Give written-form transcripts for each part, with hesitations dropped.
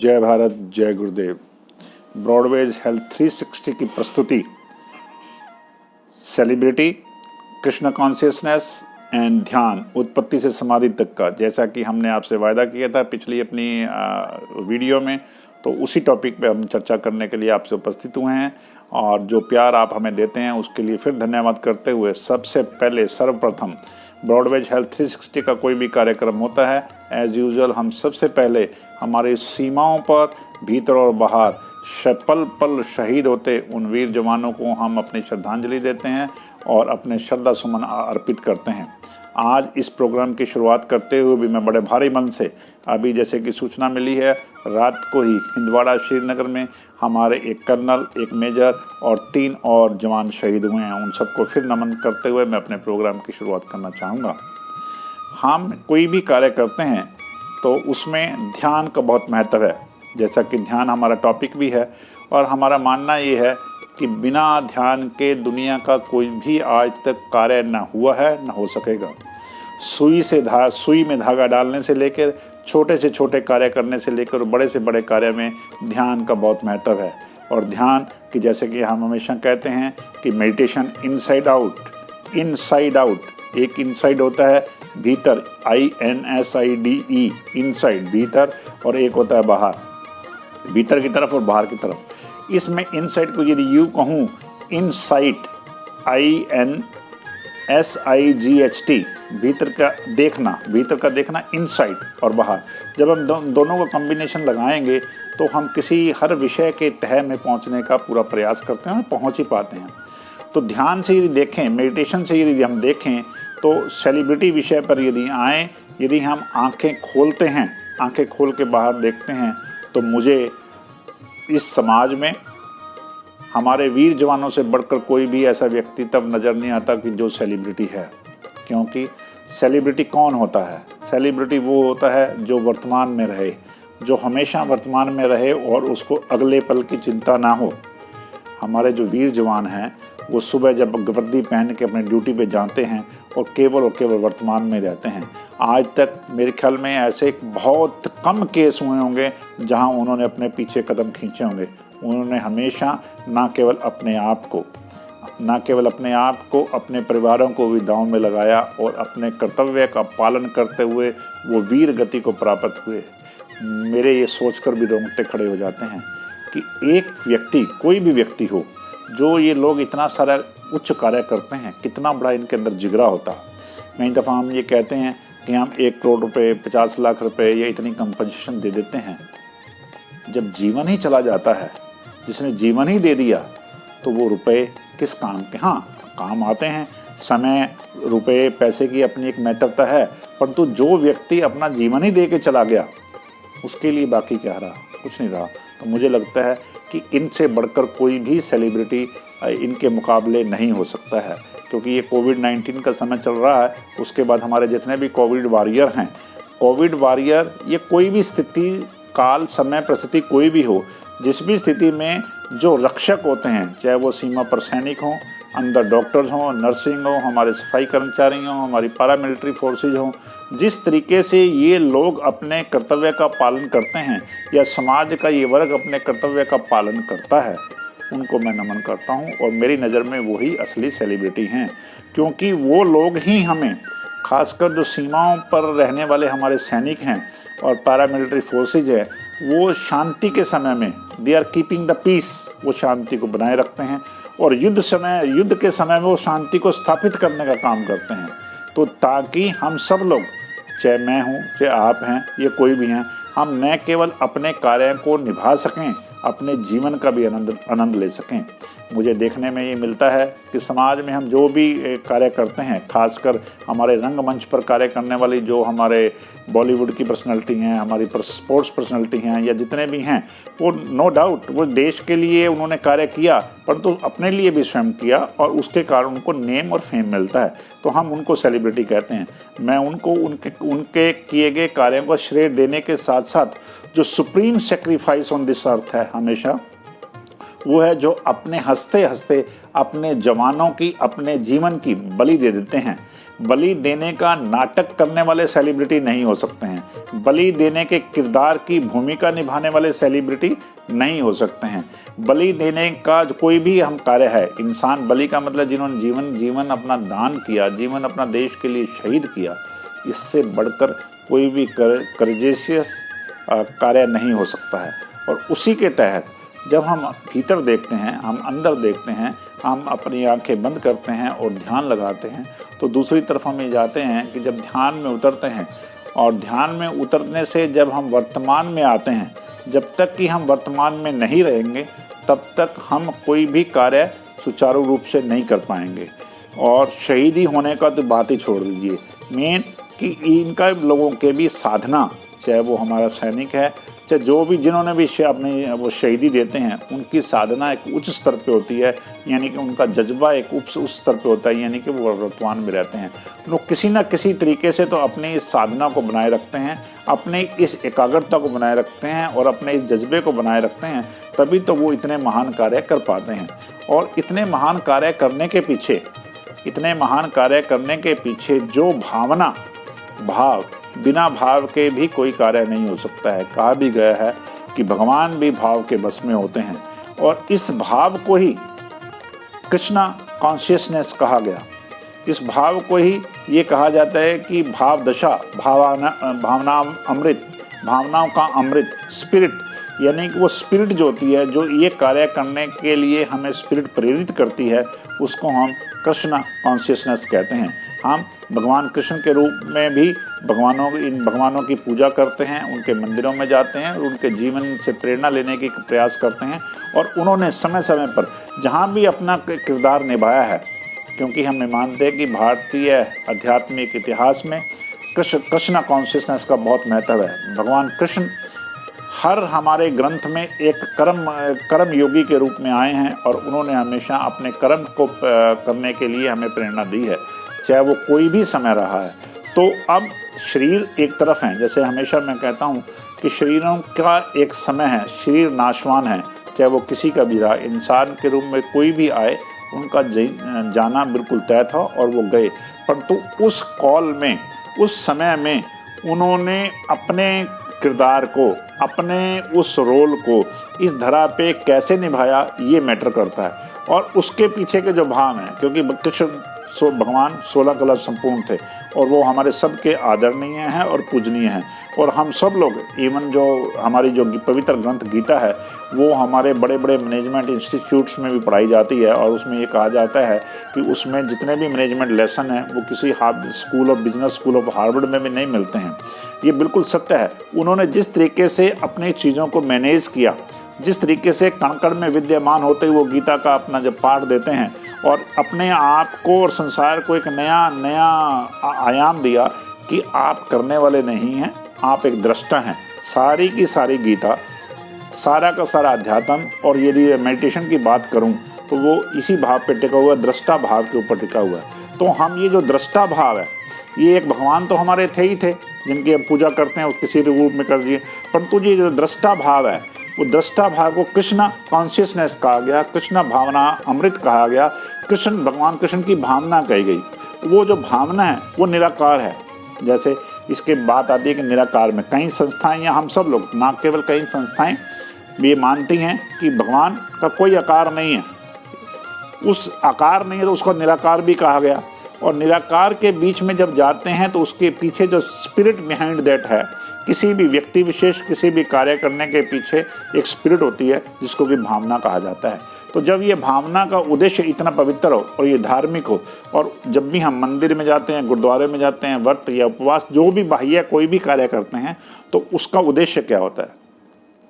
जय भारत, जय गुरुदेव। Broadways health 360 की प्रस्तुति सेलिब्रिटी, कृष्ण कॉन्शियसनेस एंड ध्यान, उत्पत्ति से समाधि तक का। जैसा कि हमने आपसे वायदा किया था पिछली अपनी वीडियो में, तो उसी टॉपिक पे हम चर्चा करने के लिए आपसे उपस्थित हुए हैं। और जो प्यार आप हमें देते हैं उसके लिए फिर धन्यवाद करते हुए, सबसे पहले सर्वप्रथम ब्रॉडवेज हेल्थ 360 का कोई भी कार्यक्रम होता है, एज़ यूजुअल हम सबसे पहले हमारी सीमाओं पर भीतर और बाहर पल पल शहीद होते उन वीर जवानों को हम अपनी श्रद्धांजलि देते हैं और अपने श्रद्धा सुमन अर्पित करते हैं। आज इस प्रोग्राम की शुरुआत करते हुए भी मैं बड़े भारी मन से, अभी जैसे कि सूचना मिली है, रात को ही हिंदवाड़ा श्रीनगर में हमारे एक कर्नल, एक मेजर और 3 और जवान शहीद हुए हैं। उन सबको फिर नमन करते हुए मैं अपने प्रोग्राम की शुरुआत करना चाहूँगा। हम कोई भी कार्य करते हैं तो उसमें ध्यान का बहुत महत्व है। जैसा कि ध्यान हमारा टॉपिक भी है और हमारा मानना ये है कि बिना ध्यान के दुनिया का कोई भी आज तक कार्य न हुआ है, न हो सकेगा। सुई में धागा डालने से लेकर छोटे से छोटे कार्य करने से लेकर बड़े से बड़े कार्य में ध्यान का बहुत महत्व है। और ध्यान की, जैसे कि हम हमेशा कहते हैं कि मेडिटेशन इनसाइड आउट, एक इनसाइड होता है भीतर, INSIDE, इनसाइड भीतर, और एक होता है बाहर, भीतर की तरफ और बाहर की तरफ। इसमें इनसाइड को यदि यूँ कहूँ, इनसाइट, INSIGHT, भीतर का देखना इनसाइड और बाहर। जब हम दोनों का कॉम्बिनेशन लगाएंगे तो हम किसी हर विषय के तह में पहुंचने का पूरा प्रयास करते हैं और पहुंच ही पाते हैं। तो ध्यान से यदि देखें, मेडिटेशन से यदि हम देखें, तो सेलिब्रिटी विषय पर यदि आएँ, यदि हम आंखें खोलते हैं, आंखें खोल के बाहर देखते हैं, तो मुझे इस समाज में हमारे वीर जवानों से बढ़कर कोई भी ऐसा व्यक्ति तब नज़र नहीं आता कि जो सेलिब्रिटी है। क्योंकि सेलिब्रिटी कौन होता है? सेलिब्रिटी वो होता है जो वर्तमान में रहे, जो हमेशा वर्तमान में रहे और उसको अगले पल की चिंता ना हो। हमारे जो वीर जवान हैं वो सुबह जब वर्दी पहन के अपने ड्यूटी पे जाते हैं और केवल वर्तमान में रहते हैं। आज तक मेरे ख्याल में ऐसे बहुत कम केस हुए होंगे जहां उन्होंने अपने पीछे कदम खींचे होंगे। उन्होंने हमेशा न केवल अपने आप को, अपने परिवारों को भी दांव में लगाया और अपने कर्तव्य का पालन करते हुए वो वीर गति को प्राप्त हुए। मेरे ये सोचकर भी रोंगटे खड़े हो जाते हैं कि एक व्यक्ति, कोई भी व्यक्ति हो, जो ये लोग इतना सारा उच्च कार्य करते हैं, कितना बड़ा इनके अंदर जिगरा होता। कई दफ़ा हम ये कहते हैं कि हम 1 करोड़ रुपए, 50 लाख रुपए या इतनी कंपनसेशन दे देते हैं। जब जीवन ही चला जाता है, जिसने जीवन ही दे दिया, तो वो रुपए किस काम के? हाँ, काम आते हैं। समय, रुपए, पैसे की अपनी एक महत्वता है, परंतु जो व्यक्ति अपना जीवन ही दे के चला गया, उसके लिए बाकी क्या रहा? कुछ नहीं रहा। तो मुझे लगता है कि इनसे बढ़कर कोई भी सेलिब्रिटी इनके मुकाबले नहीं हो सकता है। क्योंकि ये कोविड-19 का समय चल रहा है, उसके बाद हमारे जितने भी कोविड वॉरियर हैं, ये कोई भी स्थिति, काल, समय, परिस्थिति कोई भी हो, जिस भी स्थिति में जो रक्षक होते हैं, चाहे वो सीमा पर सैनिक हों, अंदर डॉक्टर्स हों, नर्सिंग हो, हमारे सफाई कर्मचारी हों, हमारी पैरामिलिट्री फोर्सेज हों, जिस तरीके से ये लोग अपने कर्तव्य का पालन करते हैं या समाज का ये वर्ग अपने कर्तव्य का पालन करता है, उनको मैं नमन करता हूं। और मेरी नज़र में वही असली सेलिब्रिटी हैं। क्योंकि वो लोग ही हमें, खासकर जो सीमाओं पर रहने वाले हमारे सैनिक हैं और पैरामिलिट्री फोर्सेज है, वो शांति के समय में, they are keeping the peace, वो शांति को बनाए रखते हैं और युद्ध के समय में वो शांति को स्थापित करने का काम करते हैं। तो ताकि हम सब लोग, चाहे मैं हूँ, चाहे आप हैं, ये कोई भी हैं, हम न केवल अपने कार्य को निभा सकें, अपने जीवन का भी आनंद ले सकें। मुझे देखने में ये मिलता है कि समाज में हम जो भी कार्य करते हैं, खासकर हमारे रंगमंच पर कार्य करने वाली जो हमारे बॉलीवुड की पर्सनालिटी हैं, हमारी स्पोर्ट्स पर्सनालिटी हैं, या जितने भी हैं, वो नो डाउट वो देश के लिए उन्होंने कार्य किया, परंतु अपने लिए भी स्वयं किया और उसके कारण उनको नेम और फेम मिलता है, तो हम उनको सेलिब्रिटी कहते हैं। मैं उनको उनके किए गए कार्यों का श्रेय देने के साथ साथ जो supreme sacrifice on this earth है हमेशा, वो है जो अपने हंसते हंसते अपने जवानों की, अपने जीवन की बलि दे देते हैं। बलि देने का नाटक करने वाले सेलिब्रिटी नहीं हो सकते हैं। बलि देने के किरदार की भूमिका निभाने वाले सेलिब्रिटी नहीं हो सकते हैं। बलि देने का कोई भी हम कार्य है, इंसान बलि का मतलब जिन्होंने जीवन अपना दान किया, जीवन अपना देश के लिए शहीद किया, इससे बढ़कर कोई भी करेजियस कार्य नहीं हो सकता है। और उसी के तहत जब हम भीतर देखते हैं, हम अंदर देखते हैं, हम अपनी आंखें बंद करते हैं और ध्यान लगाते हैं, तो दूसरी तरफ हम ये जाते हैं कि जब ध्यान में उतरते हैं और ध्यान में उतरने से जब हम वर्तमान में आते हैं, जब तक कि हम वर्तमान में नहीं रहेंगे तब तक हम कोई भी कार्य सुचारू रूप से नहीं कर पाएंगे। और शहीदी होने का तो बात ही छोड़ दीजिए, मेन कि इनका लोगों के भी साधना, चाहे वो हमारा सैनिक है, चाहे जो भी जिन्होंने भी अपनी वो शहीदी देते हैं, उनकी साधना एक उच्च स्तर पे होती है, यानी कि उनका जज्बा एक उच्च स्तर पे होता है, यानी कि वो वर्तमान में रहते हैं। लोग किसी न किसी तरीके से तो अपनी इस साधना को बनाए रखते हैं, अपने इस एकाग्रता को बनाए रखते हैं और अपने इस जज्बे को बनाए रखते हैं, तभी तो वो इतने महान कार्य कर पाते हैं। और इतने महान कार्य करने के पीछे जो भावना, भाव, बिना भाव के भी कोई कार्य नहीं हो सकता है। कहा भी गया है कि भगवान भी भाव के बस में होते हैं, और इस भाव को ही कृष्णा कॉन्शियसनेस कहा गया। इस भाव को ही ये कहा जाता है कि भाव दशा, भावना अमृत, भावनाओं का अमृत, स्पिरिट, यानी कि वो स्पिरिट जो होती है, जो ये कार्य करने के लिए हमें स्पिरिट प्रेरित करती है, उसको हम कृष्ण कॉन्शियसनेस कहते हैं। हम भगवान कृष्ण के रूप में भी इन भगवानों की पूजा करते हैं, उनके मंदिरों में जाते हैं, उनके जीवन से प्रेरणा लेने की प्रयास करते हैं। और उन्होंने समय समय पर जहाँ भी अपना किरदार निभाया है, क्योंकि हम मानते हैं कि भारतीय आध्यात्मिक इतिहास में कृष्ण कॉन्शियसनेस का बहुत महत्व है। भगवान कृष्ण हर हमारे ग्रंथ में एक कर्म योगी के रूप में आए हैं, और उन्होंने हमेशा अपने कर्म को करने के लिए हमें प्रेरणा दी है, चाहे वो कोई भी समय रहा है। तो अब शरीर एक तरफ है, जैसे हमेशा मैं कहता हूँ कि शरीरों का एक समय है, शरीर नाशवान है, चाहे वो किसी का भी रहा, इंसान के रूप में कोई भी आए, उनका जाना बिल्कुल तय था और वो गए। परंतु उस कॉल में, उस समय में उन्होंने अपने किरदार को, अपने उस रोल को इस धरा पे कैसे निभाया, ये मैटर करता है। और उसके पीछे के जो भाव हैं, क्योंकि कृष्ण भगवान 16 कला संपूर्ण थे, और वो हमारे सबके आदरणीय हैं और पूजनीय हैं। और हम सब लोग, इवन जो हमारी जो पवित्र ग्रंथ गीता है, वो हमारे बड़े बड़े मैनेजमेंट इंस्टीट्यूट्स में भी पढ़ाई जाती है, और उसमें ये कहा जाता है कि उसमें जितने भी मैनेजमेंट लेसन हैं वो किसी school of business, school of Harvard में भी नहीं मिलते हैं। ये बिल्कुल सत्य है। उन्होंने जिस तरीके से अपनी चीज़ों को मैनेज किया, जिस तरीके से कण कण में विद्यमान होते हुए वो गीता का अपना जब पाठ देते हैं और अपने आप को और संसार को एक नया आयाम दिया कि आप करने वाले नहीं हैं, आप एक दृष्टा हैं। सारी की सारी गीता, सारा का सारा अध्यात्म, और यदि मेडिटेशन की बात करूं तो वो इसी भाव पे टिका हुआ, दृष्टा भाव के ऊपर टिका हुआ है। तो हम ये जो दृष्टा भाव है, ये एक भगवान तो हमारे थे ही थे जिनकी हम पूजा करते हैं, वो किसी रूप में कर दिए, परंतु ये जो दृष्टा भाव है, वो दृष्टा भाव को कृष्णा कॉन्शियसनेस कहा गया, कृष्णा भावना अमृत कहा गया, भगवान कृष्ण की भावना कही गई। वो जो भावना है वो निराकार है। जैसे इसके बात आती है कि निराकार में कई संस्थाएं, या हम सब लोग, ना केवल कई संस्थाएं ये मानती हैं कि भगवान का कोई आकार नहीं है, उस आकार नहीं है तो उसको निराकार भी कहा गया। और निराकार के बीच में जब जाते हैं तो उसके पीछे जो स्पिरिट बिहाइंड दैट है, किसी भी व्यक्ति विशेष, किसी भी कार्य करने के पीछे एक स्पिरिट होती है जिसको कि भावना कहा जाता है। तो जब ये भावना का उद्देश्य इतना पवित्र हो और ये धार्मिक हो, और जब भी हम मंदिर में जाते हैं, गुरुद्वारे में जाते हैं, व्रत या उपवास, जो भी बाह्य कोई भी कार्य करते हैं, तो उसका उद्देश्य क्या होता है?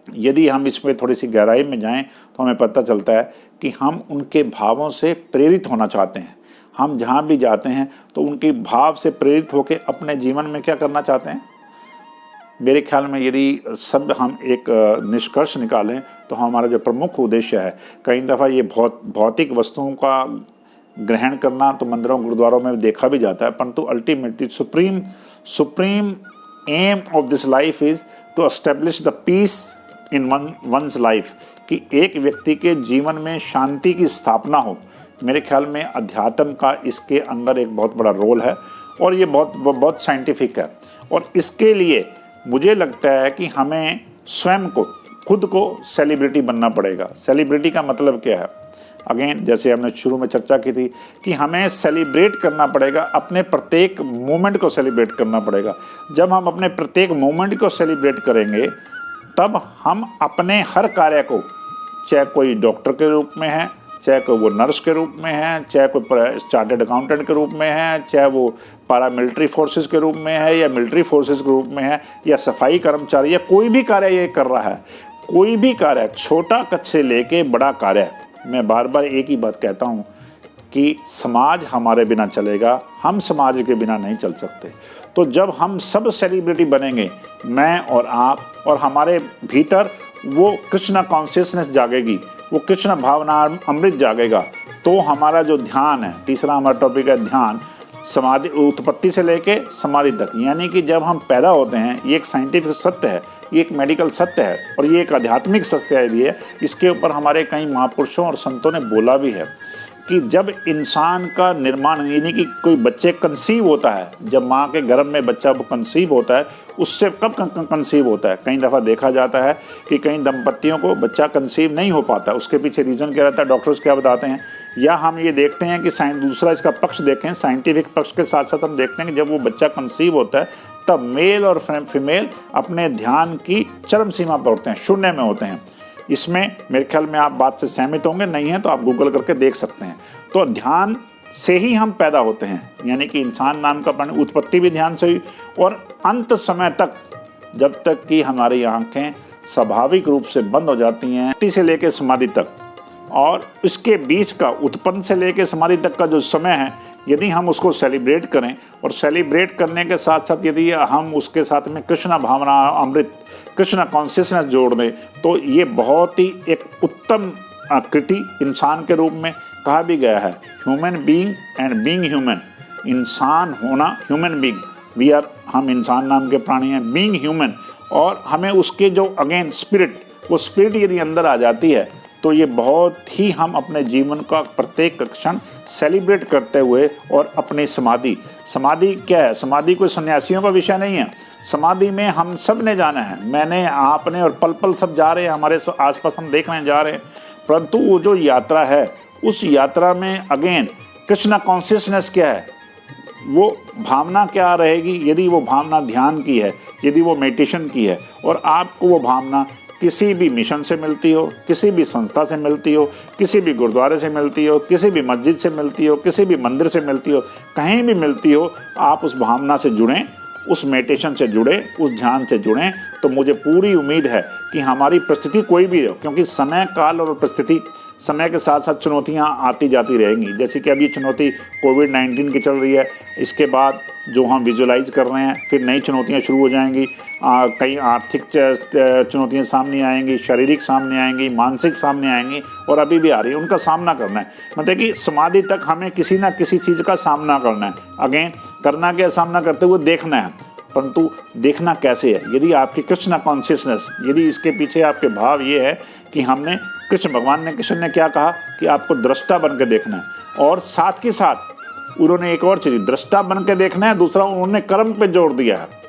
यदि हम इसमें थोड़ी सी गहराई में जाएं तो हमें पता चलता है कि हम उनके भावों से प्रेरित होना चाहते हैं। हम जहाँ भी जाते हैं तो उनके भाव से प्रेरित होकर अपने जीवन में क्या करना चाहते हैं। मेरे ख्याल में यदि सब हम एक निष्कर्ष निकालें तो हमारा जो प्रमुख उद्देश्य है, कई दफ़ा ये भौतिक वस्तुओं का ग्रहण करना तो मंदिरों गुरुद्वारों में देखा भी जाता है, परंतु ultimately supreme aim of this life is to establish the peace in one's life, कि एक व्यक्ति के जीवन में शांति की स्थापना हो। मेरे ख्याल में अध्यात्म का इसके अंदर एक बहुत बड़ा रोल है। और ये बहुत बहुत साइंटिफिक है। और इसके लिए मुझे लगता है कि हमें स्वयं को, खुद को सेलिब्रिटी बनना पड़ेगा। सेलिब्रिटी का मतलब क्या है? अगेन, जैसे हमने शुरू में चर्चा की थी कि हमें सेलिब्रेट करना पड़ेगा, अपने प्रत्येक मोमेंट को सेलिब्रेट करना पड़ेगा। जब हम अपने प्रत्येक मोमेंट को सेलिब्रेट करेंगे तब हम अपने हर कार्य को, चाहे कोई डॉक्टर के रूप में है, चाहे कोई वो नर्स के रूप में है, चाहे कोई चार्टर्ड अकाउंटेंट के रूप में है, चाहे वो पैरामिलिट्री फोर्सेस के रूप में है या मिलिट्री फोर्सेस के रूप में है, या सफाई कर्मचारी, या कोई भी कार्य ये कर रहा है, कोई भी कार्य, छोटा कद से लेके बड़ा कार्य, मैं बार बार एक ही बात कहता हूँ कि समाज हमारे बिना चलेगा, हम समाज के बिना नहीं चल सकते। तो जब हम सब सेलिब्रिटी बनेंगे, मैं और आप, और हमारे भीतर वो कृष्णा कॉन्शियसनेस जागेगी, वो कृष्ण भावना अमृत जागेगा, तो हमारा जो ध्यान है, तीसरा हमारा टॉपिक है ध्यान, समाधि, उत्पत्ति से लेके समाधि तक, यानी कि जब हम पैदा होते हैं, ये एक साइंटिफिक सत्य है, ये एक मेडिकल सत्य है और ये एक आध्यात्मिक सत्य भी है। इसके ऊपर हमारे कई महापुरुषों और संतों ने बोला भी है कि जब इंसान का निर्माण, यानी कि कोई बच्चे कंसीव होता है, जब माँ के गर्भ में बच्चा वो कंसीव होता है, उससे कब कंसीव होता है? कई दफ़ा देखा जाता है कि कई दंपतियों को बच्चा कंसीव नहीं हो पाता। उसके पीछे रीज़न क्या रहता है, डॉक्टर्स क्या बताते हैं? या हम ये देखते हैं कि दूसरा इसका पक्ष देखें, साइंटिफिक पक्ष के साथ साथ हम देखते हैं कि जब वो बच्चा कंसीव होता है तब मेल और फीमेल अपने ध्यान की चरम सीमा पर होते हैं, शून्य में होते हैं। इसमें मेरे ख्याल में आप बात से सहमत होंगे, नहीं है तो आप गूगल करके देख सकते हैं। तो ध्यान से ही हम पैदा होते हैं, यानी कि इंसान नाम का प्राणी, उत्पत्ति भी ध्यान से हुई, और अंत समय तक, जब तक कि हमारी आंखें स्वाभाविक रूप से बंद हो जाती हैं, से लेकर समाधि तक, और इसके बीच का उत्पन्न से लेकर समाधि तक का जो समय है, यदि हम उसको सेलिब्रेट करें, और सेलिब्रेट करने के साथ साथ यदि हम उसके साथ में कृष्ण भावना अमृत, कृष्ण कॉन्शियसनेस जोड़ दें, तो ये बहुत ही एक उत्तम कृति इंसान के रूप में कहा भी गया है। Human being and being human, इंसान होना, ह्यूमन बीइंग, वी आर, हम इंसान नाम के प्राणी हैं, बीइंग ह्यूमन, और हमें उसके जो अगेन स्पिरिट, वो स्पिरिट यदि अंदर आ जाती है तो ये बहुत ही हम अपने जीवन का प्रत्येक क्षण सेलिब्रेट करते हुए, और अपनी समाधि, समाधि क्या है? समाधि कोई सन्यासियों का विषय नहीं है। समाधि में हम सब ने जाना है, मैंने, आपने, और पल पल सब जा रहे हैं, हमारे आसपास हम देख रहे हैं, जा रहे हैं, परंतु वो जो यात्रा है, उस यात्रा में अगेन कृष्णा कॉन्शियसनेस क्या है, वो भावना क्या रहेगी? यदि वो भावना ध्यान की है, यदि वो मेडिटेशन की है, और आपको वो भावना किसी भी मिशन से मिलती हो, किसी भी संस्था से मिलती हो, किसी भी गुरुद्वारे से मिलती हो, किसी भी मस्जिद से मिलती हो, किसी भी मंदिर से मिलती हो, कहीं भी मिलती हो, आप उस भावना से जुड़ें, उस मेडिटेशन से जुड़ें, उस ध्यान से जुड़ें, तो मुझे पूरी उम्मीद है कि हमारी परिस्थिति कोई भी हो, क्योंकि समय, काल और परिस्थिति, समय के साथ साथ चुनौतियां आती जाती रहेंगी। जैसे कि अभी चुनौती कोविड-19 की चल रही है, इसके बाद जो हम विजुलाइज कर रहे हैं, फिर नई चुनौतियां शुरू हो जाएंगी, कई आर्थिक चुनौतियां सामने आएंगी, शारीरिक सामने आएंगी, मानसिक सामने आएंगी, और अभी भी आ रही है, उनका सामना करना है। मतलब कि समाधि तक हमें किसी ना किसी चीज़ का सामना करना है। अगेन, करना क्या, सामना करते हुए देखना है, परंतु देखना कैसे है? यदि आपकी कृष्ण कॉन्शियसनेस, यदि इसके पीछे आपके भाव ये है कि हमने, कृष्ण ने क्या कहा कि आपको दृष्टा बन के देखना है, और साथ के साथ उन्होंने एक और चीज़, दृष्टा बन के देखना है, दूसरा उन्होंने कर्म पे जोर दिया है।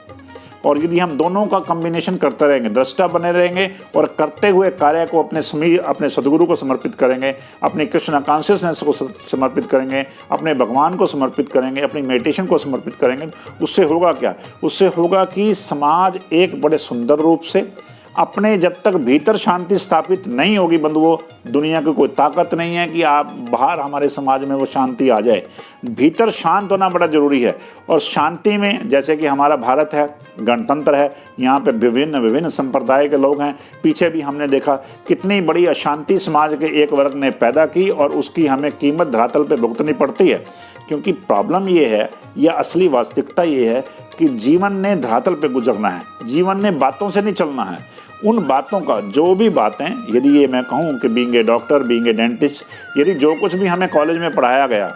और यदि हम दोनों का कॉम्बिनेशन करते रहेंगे, दृष्टा बने रहेंगे और करते हुए कार्य को अपने सदगुरु को समर्पित करेंगे, अपनी कृष्ण कॉन्शियसनेस को समर्पित करेंगे, अपने भगवान को समर्पित करेंगे, अपनी मेडिटेशन को समर्पित करेंगे, उससे होगा क्या? उससे होगा कि समाज एक बड़े सुंदर रूप से अपने, जब तक भीतर शांति स्थापित नहीं होगी बंधुओं, दुनिया की कोई ताकत नहीं है कि आप बाहर हमारे समाज में वो शांति आ जाए। भीतर शांत होना बड़ा ज़रूरी है, और शांति में, जैसे कि हमारा भारत है, गणतंत्र है, यहाँ पे विभिन्न संप्रदाय के लोग हैं, पीछे भी हमने देखा कितनी बड़ी अशांति समाज के एक वर्ग ने पैदा की, और उसकी हमें कीमत धरातल पे भुगतनी पड़ती है। क्योंकि प्रॉब्लम ये है, या असली वास्तविकता ये है कि जीवन ने धरातल पे गुजरना है, जीवन ने बातों से नहीं चलना है। उन बातों का, जो भी बातें, यदि ये मैं कहूँ कि being a doctor, being a dentist, यदि जो कुछ भी हमें कॉलेज में पढ़ाया गया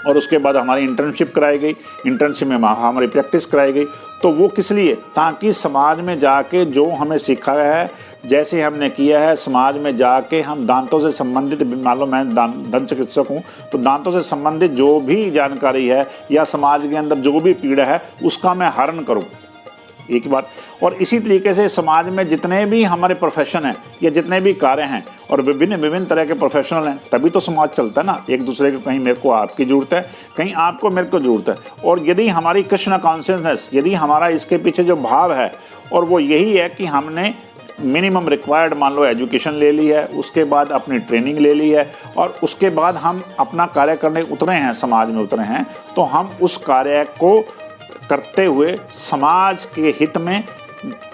और उसके बाद हमारी इंटर्नशिप कराई गई, इंटर्नशिप में हमारी प्रैक्टिस कराई गई, तो वो किस लिए, ताकि समाज में जाके जो हमें सिखाया है, जैसे हमने किया है, समाज में जाके हम दांतों से संबंधित, मान लो मैं दंत चिकित्सक हूँ, तो दांतों से संबंधित जो भी जानकारी है या समाज के अंदर जो भी पीड़ा है उसका मैं हरण करूँ, एक बात। और इसी तरीके से समाज में जितने भी हमारे प्रोफेशन हैं या जितने भी कार्य हैं और विभिन्न तरह के प्रोफेशनल हैं, तभी तो समाज चलता है ना, एक दूसरे को, कहीं मेरे को आपकी ज़रूरत है, कहीं आपको मेरे को ज़रूरत है। और यदि हमारी कृष्ण कॉन्शियसनेस, यदि हमारा इसके पीछे जो भाव है और वो यही है कि हमने मिनिमम रिक्वायर्ड मान लो एजुकेशन ले ली है, उसके बाद अपनी ट्रेनिंग ले ली है और उसके बाद हम अपना कार्य करने उतरे हैं, समाज में उतरे हैं, तो हम उस कार्य को करते हुए समाज के हित में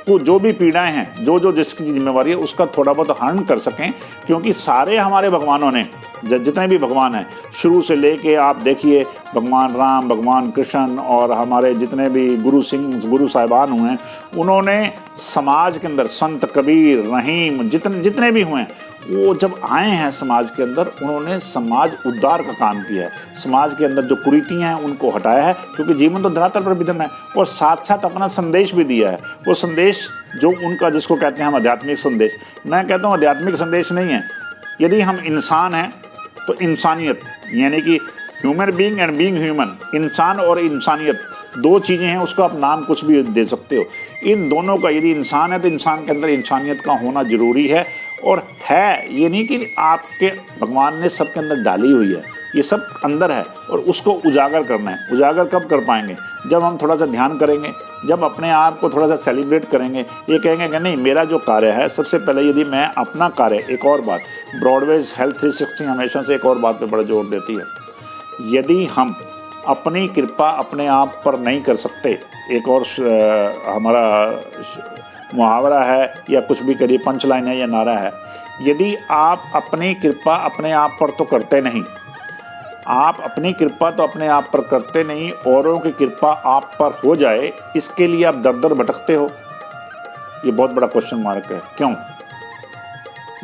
को जो भी पीड़ाएं हैं, जो जिसकी जिम्मेवारी है उसका थोड़ा बहुत हरण कर सकें। क्योंकि सारे हमारे भगवानों ने, जितने भी भगवान हैं, शुरू से लेके आप देखिए भगवान राम, भगवान कृष्ण और हमारे जितने भी गुरु साहिबान हुए हैं, उन्होंने समाज के अंदर, संत कबीर, रहीम, जितने भी हुए हैं, वो जब आए हैं समाज के अंदर, उन्होंने समाज उद्धार का काम किया है। समाज के अंदर जो कुरीतियाँ हैं उनको हटाया है, क्योंकि जीवन तो धरातल पर विधन है, और साथ साथ अपना संदेश भी दिया है। वो संदेश जो उनका, जिसको कहते हैं हम आध्यात्मिक संदेश, मैं कहता हूँ आध्यात्मिक संदेश नहीं है। यदि हम इंसान हैं तो इंसानियत, यानी कि human being and being human, इंसान और इंसानियत दो चीज़ें हैं, उसको आप नाम कुछ भी दे सकते हो। इन दोनों का, यदि इंसान है तो इंसान के अंदर इंसानियत का होना जरूरी है। और है ये नहीं कि आपके भगवान ने सबके अंदर डाली हुई है, ये सब अंदर है और उसको उजागर करना है। उजागर कब कर पाएंगे? जब हम थोड़ा सा ध्यान करेंगे, जब अपने आप को थोड़ा सा सेलिब्रेट करेंगे, ये कहेंगे कि नहीं, मेरा जो कार्य है, सबसे पहले यदि मैं अपना कार्य, एक और बात, ब्रॉडवेज हेल्थ 360 हमेशा से एक और बात पे बड़ा जोर देती है, यदि हम अपनी कृपा अपने आप पर नहीं कर सकते, एक और हमारा मुहावरा है या कुछ भी करिए, पंच लाइन है या नारा है, यदि आप अपनी कृपा अपने आप पर तो करते नहीं, आप अपनी कृपा तो अपने आप पर करते नहीं, औरों की कृपा आप पर हो जाए, इसके लिए आप दर दर भटकते हो। ये बहुत बड़ा क्वेश्चन मार्क है। क्यों?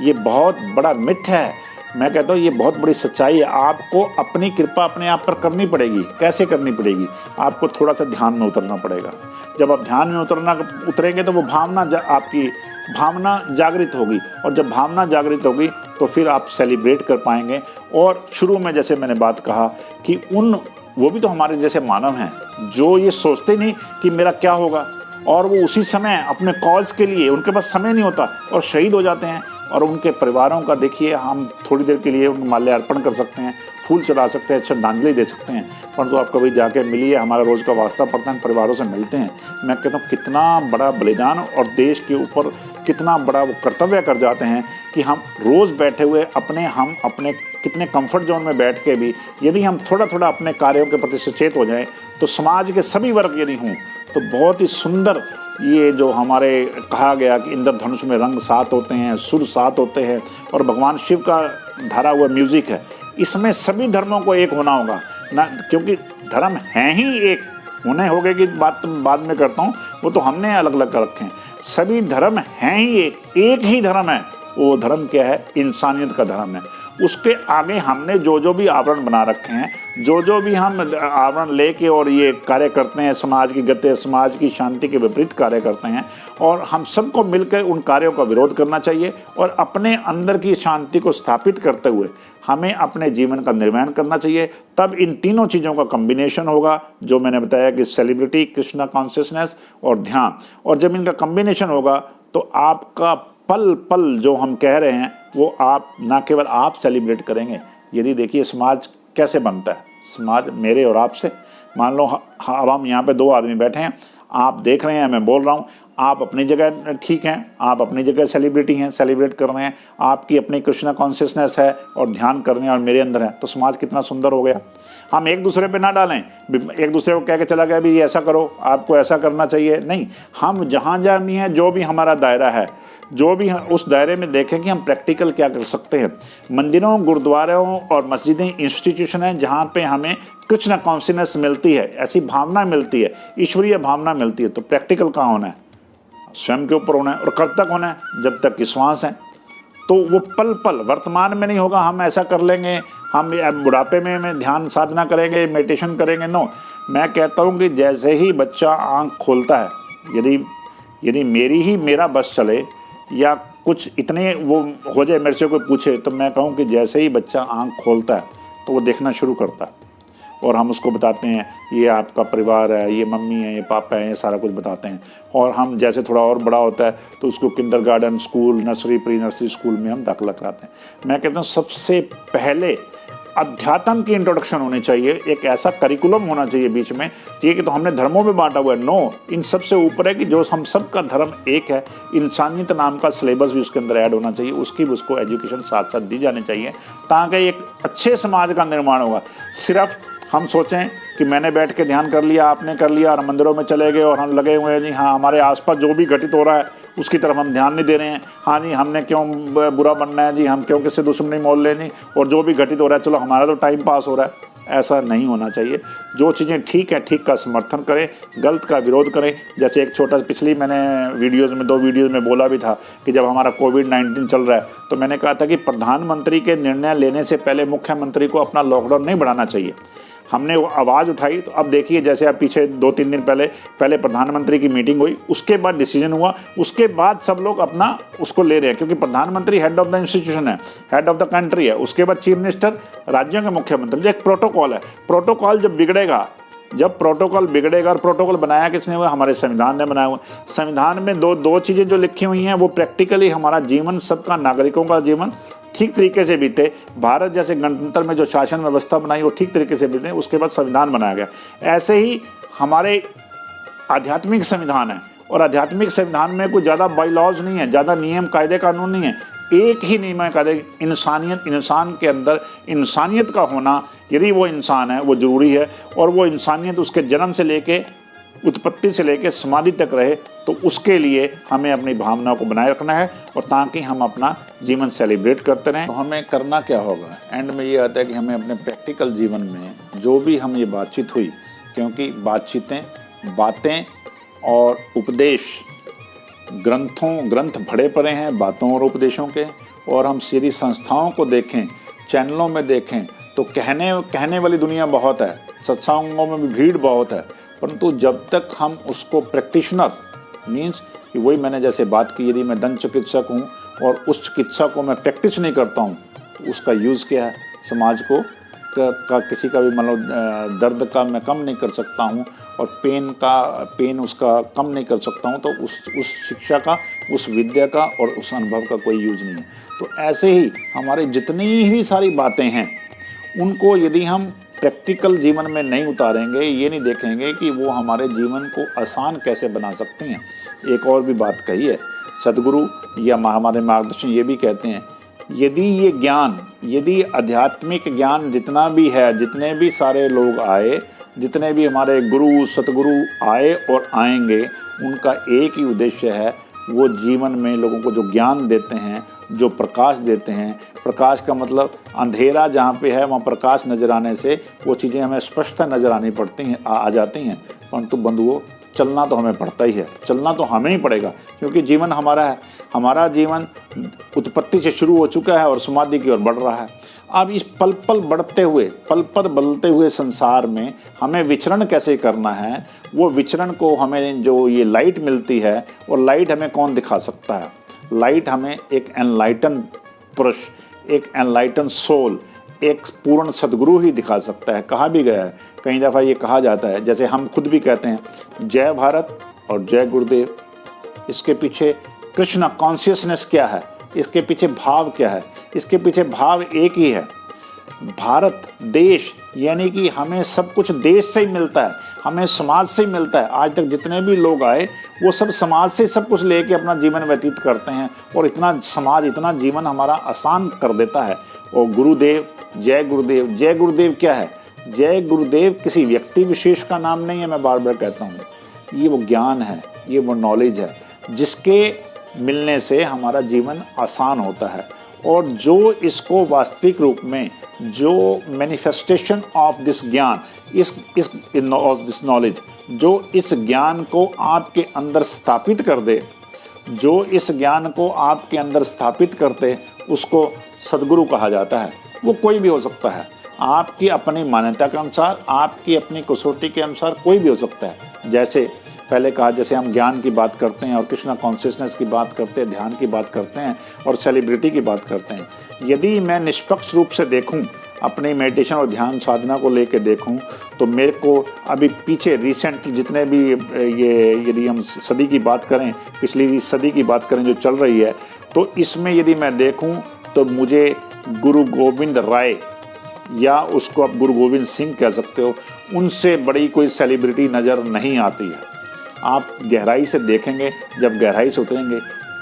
ये बहुत बड़ा मिथ है। मैं कहता हूँ ये बहुत बड़ी सच्चाई है। आपको अपनी कृपा अपने आप पर करनी पड़ेगी। कैसे करनी पड़ेगी? आपको थोड़ा सा ध्यान में उतरना पड़ेगा। जब आप ध्यान में उतरेंगे तो वो आपकी भावना जागृत होगी, और जब भावना जागृत होगी तो फिर आप सेलिब्रेट कर पाएंगे। और शुरू में जैसे मैंने बात कहा कि वो भी तो हमारे जैसे मानव हैं जो ये सोचते नहीं कि मेरा क्या होगा, और वो उसी समय अपने कॉज के लिए, उनके पास समय नहीं होता और शहीद हो जाते हैं। और उनके परिवारों का देखिए, हम थोड़ी देर के लिए उनको माल्यार्पण कर सकते हैं, फूल चढ़ा सकते हैं, श्रद्धांजलि दे सकते हैं, परंतु आप कभी जाके मिलिए, हमारा रोज़ का वास्ता पड़ता है, परिवारों से मिलते हैं। मैं कहता हूँ कितना बड़ा बलिदान और देश के ऊपर कितना बड़ा वो कर्तव्य कर जाते हैं कि हम रोज़ बैठे हुए अपने कितने कंफर्ट जोन में बैठ के भी यदि हम थोड़ा थोड़ा अपने कार्यों के प्रति सचेत हो जाएं, तो समाज के सभी वर्ग यदि हों तो बहुत ही सुंदर, ये जो हमारे कहा गया कि इंद्रधनुष में रंग 7 होते हैं, सुर 7 होते हैं, और भगवान शिव का धारा हुआ म्यूजिक है, इसमें सभी धर्मों को एक होना होगा ना, क्योंकि धर्म हैं ही एक। होने होगे की बात बाद में करता हूँ, वो तो हमने अलग अलग कर रखे हैं। सभी धर्म हैं ही एक ही धर्म है। वो धर्म क्या है? इंसानियत का धर्म है। उसके आगे हमने जो भी आवरण बना रखे हैं, जो भी हम आवरण लेके और ये कार्य करते हैं, समाज की गति, समाज की शांति के विपरीत कार्य करते हैं, और हम सबको मिलकर उन कार्यों का विरोध करना चाहिए और अपने अंदर की शांति को स्थापित करते हुए हमें अपने जीवन का निर्माण करना चाहिए। तब इन तीनों चीज़ों का कम्बिनेशन होगा, जो मैंने बताया कि सेलिब्रिटी, कृष्णा कॉन्शियसनेस और ध्यान। और जब इनका कम्बिनेशन होगा तो आपका पल पल जो हम कह रहे हैं वो आप ना केवल आप सेलिब्रेट करेंगे। यदि देखिए समाज कैसे बनता है, समाज मेरे और आपसे, मान लो अब हम यहाँ पे 2 आदमी बैठे हैं, आप देख रहे हैं, मैं बोल रहा हूँ, आप अपनी जगह ठीक हैं, आप अपनी जगह सेलिब्रिटी हैं, सेलिब्रेट कर रहे हैं, आपकी अपनी कृष्णा कॉन्शियसनेस है और ध्यान कर रहे हैं और मेरे अंदर है, तो समाज कितना सुंदर हो गया। हम एक दूसरे पे ना डालें, एक दूसरे को कह के चला गया भी ऐसा करो, आपको ऐसा करना चाहिए, नहीं। हम जहाँ जहाँ भी हैं, जो भी हमारा दायरा है, जो भी उस दायरे में देखें कि हम प्रैक्टिकल क्या कर सकते हैं। मंदिरों, गुरुद्वारों और मस्जिदें इंस्टीट्यूशन हैं जहाँ पे हमें कृष्णा कॉन्शियसनेस मिलती है, ऐसी भावना मिलती है, ईश्वरीय भावना मिलती है। तो प्रैक्टिकल कहाँ होना है? स्वयं के ऊपर होना है। और कब तक होना है? जब तक कि श्वास है। तो वो पल पल वर्तमान में नहीं होगा, हम ऐसा कर लेंगे, हम बुढ़ापे में ध्यान साधना करेंगे, मेडिटेशन करेंगे। नो, मैं कहता हूँ कि जैसे ही बच्चा आँख खोलता है, यदि मेरा बस चले या कुछ इतने वो हो जाए, मेरे से कोई पूछे, तो मैं कहूँ कि जैसे ही बच्चा आँख खोलता है तो वो देखना शुरू करता है, और हम उसको बताते हैं ये आपका परिवार है, ये मम्मी है, ये पापा है, ये सारा कुछ बताते हैं। और हम जैसे थोड़ा और बड़ा होता है तो उसको kindergarten school, nursery, pre nursery school में हम दाखिला कराते हैं। मैं कहता हूँ सबसे पहले अध्यात्म की इंट्रोडक्शन होनी चाहिए, एक ऐसा करिकुलम होना चाहिए बीच में। ये कि तो हमने धर्मों में बांटा हुआ है, नो, इन सबसे ऊपर है कि जो हम सब का धर्म एक है। इंसानियत नाम का सिलेबस भी उसके अंदर ऐड होना चाहिए, उसकी भी उसको एजुकेशन साथ साथ दी जानी चाहिए, ताकि एक अच्छे समाज का निर्माण होगा। सिर्फ हम सोचें कि मैंने बैठ के ध्यान कर लिया, आपने कर लिया और मंदिरों में चले गए और हम लगे हुए हैं जी हाँ हमारे आसपास जो भी घटित हो रहा है उसकी तरफ हम ध्यान नहीं दे रहे हैं, हाँ जी हमने क्यों बुरा बनना है जी, हम क्यों किससे दुश्मनी मोल लेनी, और जो भी घटित हो रहा है चलो हमारा तो टाइम पास हो रहा है। ऐसा नहीं होना चाहिए। जो चीज़ें ठीक है ठीक का समर्थन करें, गलत का विरोध करें। जैसे एक छोटा, पिछली मैंने दो वीडियोज़ में बोला भी था कि जब हमारा कोविड-19 चल रहा है तो मैंने कहा था कि प्रधानमंत्री के निर्णय लेने से पहले मुख्यमंत्री को अपना लॉकडाउन नहीं बढ़ाना चाहिए। हमने वो आवाज़ उठाई, तो अब देखिए जैसे अब पीछे 2-3 दिन पहले प्रधानमंत्री की मीटिंग हुई, उसके बाद डिसीजन हुआ, उसके बाद सब लोग अपना उसको ले रहे हैं, क्योंकि प्रधानमंत्री हेड ऑफ द इंस्टीट्यूशन है, हेड ऑफ द कंट्री है, उसके बाद चीफ मिनिस्टर, राज्यों के मुख्यमंत्री। एक प्रोटोकॉल है, प्रोटोकॉल जब बिगड़ेगा, और प्रोटोकॉल बनाया किसने हुआ? हमारे संविधान ने बनाया हुआ। संविधान में दो चीज़ें जो लिखी हुई हैं वो प्रैक्टिकली हमारा जीवन, सबका नागरिकों का जीवन ठीक तरीके से बीते। भारत जैसे गणतंत्र में जो शासन व्यवस्था बनाई वो ठीक तरीके से बीते, उसके बाद संविधान बनाया गया। ऐसे ही हमारे आध्यात्मिक संविधान है, और आध्यात्मिक संविधान में कोई ज़्यादा बाई लॉज नहीं है, ज़्यादा नियम कायदे कानून नहीं है, एक ही नियम है कायदे, इंसान के अंदर इंसानियत का होना, यदि वो इंसान है वो ज़रूरी है, और वो इंसानियत उसके जन्म से लेके उत्पत्ति से लेकर समाधि तक रहे। तो उसके लिए हमें अपनी भावनाओं को बनाए रखना है, और ताकि हम अपना जीवन सेलिब्रेट करते रहें। तो हमें करना क्या होगा? एंड में ये आता है कि हमें अपने प्रैक्टिकल जीवन में जो भी हम ये बातचीत हुई, क्योंकि बातें और उपदेश, ग्रंथ भरे पड़े हैं बातों और उपदेशों के, और हम यदि संस्थाओं को देखें, चैनलों में देखें, तो कहने वाली दुनिया बहुत है, सत्संगों में भी भीड़ बहुत है, परंतु जब तक हम उसको प्रैक्टिशनर मीन्स कि वही मैंने जैसे बात की, यदि मैं दंत चिकित्सक हूँ और उस चिकित्सा को मैं प्रैक्टिस नहीं करता हूँ, तो उसका यूज़ क्या है? समाज को किसी का भी मतलब दर्द का मैं कम नहीं कर सकता हूँ, और पेन उसका कम नहीं कर सकता हूँ, तो उस शिक्षा का, उस विद्या का और उस अनुभव का कोई यूज नहीं है। तो ऐसे ही हमारे जितनी भी सारी बातें हैं, उनको यदि हम प्रैक्टिकल जीवन में नहीं उतारेंगे, ये नहीं देखेंगे कि वो हमारे जीवन को आसान कैसे बना सकती हैं। एक और भी बात कही है सदगुरु या हमारे मार्गदर्शन ये भी कहते हैं, यदि आध्यात्मिक ज्ञान जितना भी है, जितने भी सारे लोग आए, जितने भी हमारे गुरु सतगुरु आए और आएंगे, उनका एक ही उद्देश्य है, वो जीवन में लोगों को जो ज्ञान देते हैं, जो प्रकाश देते हैं। प्रकाश का मतलब अंधेरा जहाँ पे है वहाँ प्रकाश नज़र आने से वो चीज़ें हमें स्पष्ट नज़र आनी पड़ती हैं, आ जाती हैं। परंतु बंधुओं, चलना तो हमें पड़ता ही है, चलना तो हमें ही पड़ेगा, क्योंकि जीवन हमारा है। हमारा जीवन उत्पत्ति से शुरू हो चुका है और समाधि की ओर बढ़ रहा है। अब इस पल पल बदलते हुए संसार में हमें विचरण कैसे करना है, वो विचरण को हमें जो ये लाइट मिलती है, और लाइट हमें कौन दिखा सकता है? लाइट हमें एक एनलाइटन पुरुष, एक एनलाइटन सोल, एक पूर्ण सदगुरु ही दिखा सकता है। कहा भी गया है, कई दफ़ा ये कहा जाता है, जैसे हम खुद भी कहते हैं जय भारत और जय गुरुदेव, इसके पीछे कृष्ण कॉन्शियसनेस क्या है, इसके पीछे भाव क्या है? इसके पीछे भाव एक ही है, भारत देश, यानी कि हमें सब कुछ देश से ही मिलता है, हमें समाज से ही मिलता है। आज तक जितने भी लोग आए वो सब समाज से सब कुछ लेके अपना जीवन व्यतीत करते हैं, और इतना समाज, इतना जीवन हमारा आसान कर देता है। और गुरुदेव, जय गुरुदेव क्या है? जय गुरुदेव किसी व्यक्ति विशेष का नाम नहीं है, मैं बार बार कहता हूँ, ये वो ज्ञान है, ये वो नॉलेज है जिसके मिलने से हमारा जीवन आसान होता है। और जो इसको वास्तविक रूप में, जो मैनिफेस्टेशन ऑफ दिस ज्ञान, दिस नॉलेज, जो इस ज्ञान को आपके अंदर स्थापित कर दे, जो इस ज्ञान को आपके अंदर स्थापित करते, उसको सदगुरु कहा जाता है। वो कोई भी हो सकता है, आपकी अपनी मान्यता के अनुसार, आपकी अपनी कसौटी के अनुसार कोई भी हो सकता है। जैसे पहले कहा, जैसे हम ज्ञान की बात करते हैं और कृष्णा कॉन्शियसनेस की बात करते हैं, ध्यान की बात करते हैं और सेलिब्रिटी की बात करते हैं। यदि मैं निष्पक्ष रूप से देखूं, अपनी मेडिटेशन और ध्यान साधना को लेकर देखूं, तो मेरे को अभी पीछे रिसेंट जितने भी ये, यदि हम सदी की बात करें, पिछली सदी की बात करें जो चल रही है, तो इसमें यदि मैं देखूं तो मुझे गुरु गोविंद राय, या उसको आप गुरु गोविंद सिंह कह सकते हो, उनसे बड़ी कोई सेलिब्रिटी नज़र नहीं आती है। आप गहराई से देखेंगे, जब गहराई से उतरेंगे,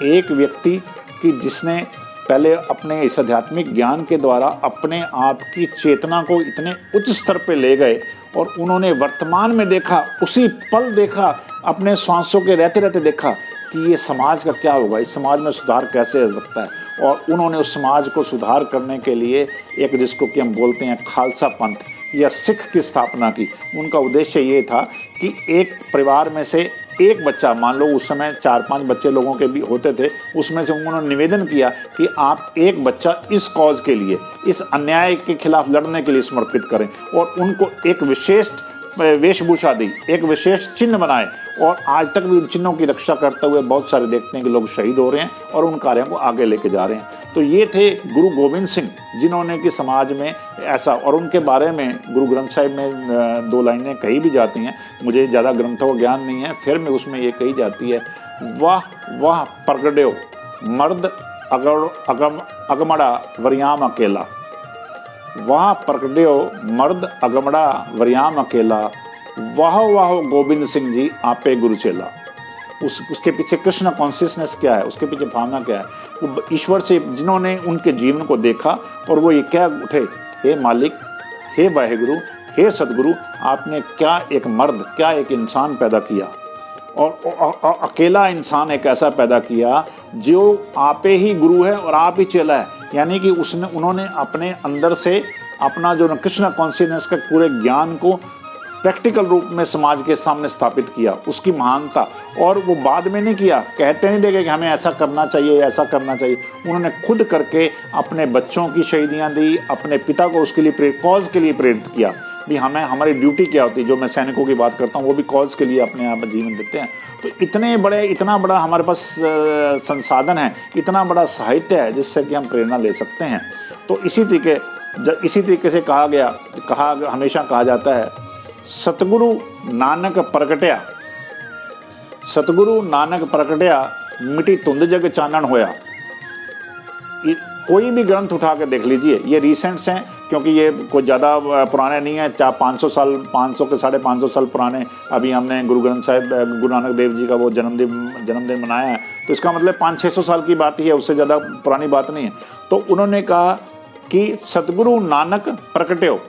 एक व्यक्ति कि जिसने पहले अपने इस आध्यात्मिक ज्ञान के द्वारा अपने आप की चेतना को इतने उच्च स्तर पे ले गए और उन्होंने वर्तमान में देखा, उसी पल देखा, अपने श्वासों के रहते रहते देखा कि ये समाज का क्या होगा, इस समाज में सुधार कैसे हो सकता है। और उन्होंने उस समाज को सुधार करने के लिए एक, जिसको कि हम बोलते हैं खालसा पंथ या सिख की स्थापना की। उनका उद्देश्य ये था कि एक परिवार में से एक बच्चा, मान लो उस समय 4-5 बच्चे लोगों के भी होते थे, उसमें से उन्होंने निवेदन किया कि आप एक बच्चा इस कॉज के लिए, इस अन्याय के खिलाफ लड़ने के लिए समर्पित करें, और उनको एक विशेष वेशभूषा दी, एक विशेष चिन्ह बनाए। और आज तक भी उन चिन्हों की रक्षा करते हुए बहुत सारे देखते हैं कि लोग शहीद हो रहे हैं और उन कार्यों को आगे लेके जा रहे हैं। तो ये थे गुरु गोविंद सिंह, जिन्होंने कि समाज में ऐसा, और उनके बारे में गुरु ग्रंथ साहिब में 2 लाइनें कही भी जाती हैं। मुझे ज़्यादा ग्रंथों का ज्ञान नहीं है, फिर में उसमें ये कही जाती है, वाह वाह प्रगट्यो मर्द अगमड़ा वरियाम अकेला, वाह प्रगट्यो मर्द अगमड़ा वरियाम अकेला, वाह वाह गोविंद सिंह जी आपे गुरु चेला। उसके पीछे कृष्ण कॉन्शियसनेस क्या है, उसके पीछे भावना क्या है, वो ईश्वर से, जिन्होंने उनके जीवन को देखा और वो ये क्या उठे, हे मालिक, हे वाहेगुरु, हे सदगुरु, आपने क्या एक मर्द, क्या एक इंसान पैदा किया, और अकेला इंसान एक ऐसा पैदा किया जो आपे ही गुरु है और आप ही चेला है। यानी कि उन्होंने अपने अंदर से अपना जो कृष्ण कॉन्शियसनेस का पूरे ज्ञान को प्रैक्टिकल रूप में समाज के सामने स्थापित किया, उसकी महानता। और वो बाद में नहीं किया, कहते नहीं देखे कि हमें ऐसा करना चाहिए, ऐसा करना चाहिए। उन्होंने खुद करके अपने बच्चों की शहीदियाँ दी, अपने पिता को उसके लिए कॉज के लिए प्रेरित किया भी हमें, हमारी ड्यूटी क्या होती है। जो मैं सैनिकों की बात करता हूँ, वो भी कॉज के लिए अपने आप जीवन देते हैं। तो इतना बड़ा हमारे पास संसाधन है, इतना बड़ा साहित्य है जिससे कि हम प्रेरणा ले सकते हैं। तो इसी तरीके से हमेशा कहा जाता है, सतगुरु नानक प्रगट्या, सतगुरु नानक प्रगट्या मिटी धुंध जग चानन होया। कोई भी ग्रंथ उठा के देख लीजिए, ये रिसेंट्स हैं क्योंकि ये कोई ज़्यादा पुराने नहीं है, 500 साल, 500 के 550 साल पुराने। अभी हमने गुरु ग्रंथ साहिब, गुरु नानक देव जी का वो जन्मदिन मनाया है, तो इसका मतलब 500-600 साल की बात ही है, उससे ज़्यादा पुरानी बात नहीं है। तो उन्होंने कहा कि सतगुरु नानक प्रगट्यो,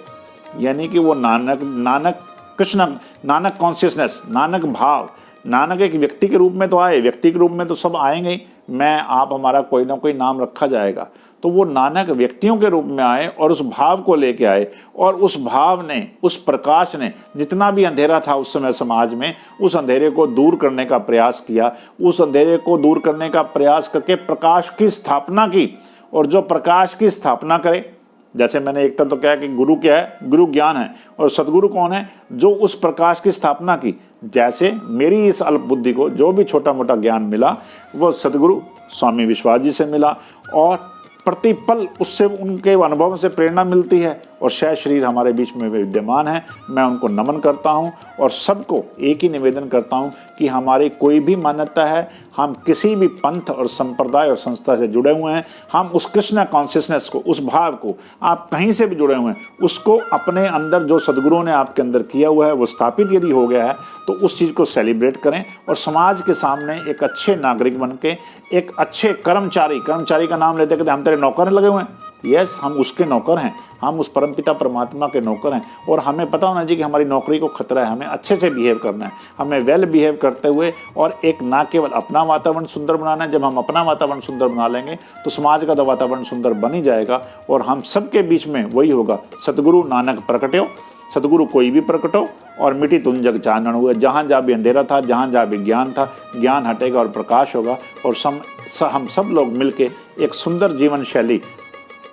यानी कि वो नानक कृष्ण, नानक कॉन्शियसनेस, नानक भाव, नानक एक व्यक्ति के रूप में तो आए, व्यक्ति के रूप में तो सब आएंगे ही, मैं आप हमारा कोई ना कोई नाम रखा जाएगा। तो वो नानक व्यक्तियों के रूप में आए और उस भाव को लेके आए, और उस भाव ने, उस प्रकाश ने जितना भी अंधेरा था उस समय समाज में, उस अंधेरे को दूर करने का प्रयास किया। उस अंधेरे को दूर करने का प्रयास करके प्रकाश की स्थापना की। और जो प्रकाश की स्थापना करे, जैसे मैंने एक तरफ तो कहा कि गुरु क्या है, गुरु ज्ञान है, और सदगुरु कौन है, जो उस प्रकाश की स्थापना की। जैसे मेरी इस अल्प बुद्धि को जो भी छोटा मोटा ज्ञान मिला, वो सदगुरु स्वामी विश्वास जी से मिला, और प्रतिपल उससे, उनके अनुभव से प्रेरणा मिलती है, और शायद शरीर हमारे बीच में विद्यमान है। मैं उनको नमन करता हूं और सबको एक ही निवेदन करता हूं कि हमारी कोई भी मान्यता है, हम किसी भी पंथ और संप्रदाय और संस्था से जुड़े हुए हैं, हम उस कृष्ण कॉन्शियसनेस को, उस भाव को, आप कहीं से भी जुड़े हुए हैं, उसको अपने अंदर जो सदगुरुओं ने आपके अंदर किया हुआ है वो स्थापित यदि हो गया है, तो उस चीज़ को सेलिब्रेट करें और समाज के सामने एक अच्छे नागरिक बन के, एक अच्छे कर्मचारी का नाम लेते कहते हम तेरे नौकर लगे हुए हैं। यस, हम उसके नौकर हैं, हम उस परमपिता परमात्मा के नौकर हैं, और हमें पता होना चाहिए कि हमारी नौकरी को खतरा है, हमें अच्छे से बिहेव करना है, हमें वेल बिहेव करते हुए, और एक ना केवल अपना वातावरण सुंदर बनाना है। जब हम अपना वातावरण सुंदर बना लेंगे तो समाज का तो वातावरण सुंदर बन ही जाएगा, और हम सबके बीच में वही होगा, सतगुरु नानक प्रकट्यो, सतगुरु कोई भी प्रकट हो, और मिटी धुंध जग चानन हुए। जहाँ जहाँ भी अंधेरा था, जहाँ जहाँ भी ज्ञान था, ज्ञान हटेगा और प्रकाश होगा, और हम सब लोग मिलके एक सुंदर जीवन शैली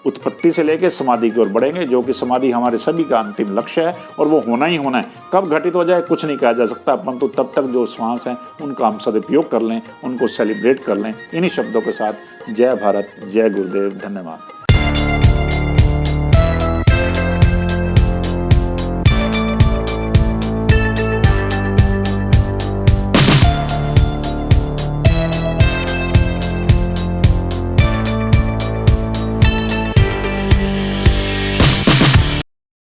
उत्पत्ति से लेकर समाधि की ओर बढ़ेंगे, जो कि समाधि हमारे सभी का अंतिम लक्ष्य है और वो होना ही होना है। कब घटित हो जाए कुछ नहीं कहा जा सकता, परंतु तब तक जो श्वास हैं उनका हम सदुपयोग कर लें, उनको सेलिब्रेट कर लें। इन्हीं शब्दों के साथ जय भारत, जय गुरुदेव, धन्यवाद।